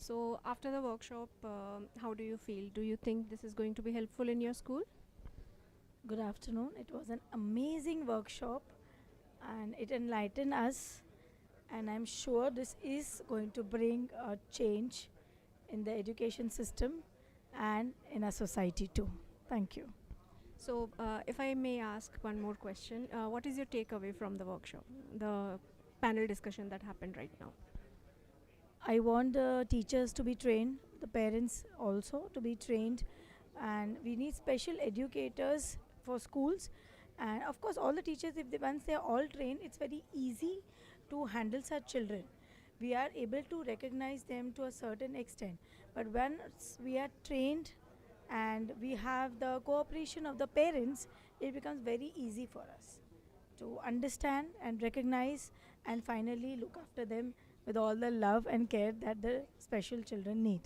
So after the workshop, how do you feel? Do you think this is going to be helpful in your school? Good afternoon. It was an amazing workshop and it enlightened us, and I'm sure this is going to bring a change in the education system and in our society too. Thank you. So if I may ask one more question, what is your takeaway from the workshop, the panel discussion that happened right now? I want the teachers to be trained, the parents also to be trained, and we need special educators for schools. And of course, all the teachers, if they, once they are all trained, it's very easy to handle such children. We are able to recognize them to a certain extent. But once we are trained and we have the cooperation of the parents, it becomes very easy for us to understand and recognize and finally look after them with all the love and care that the special children need.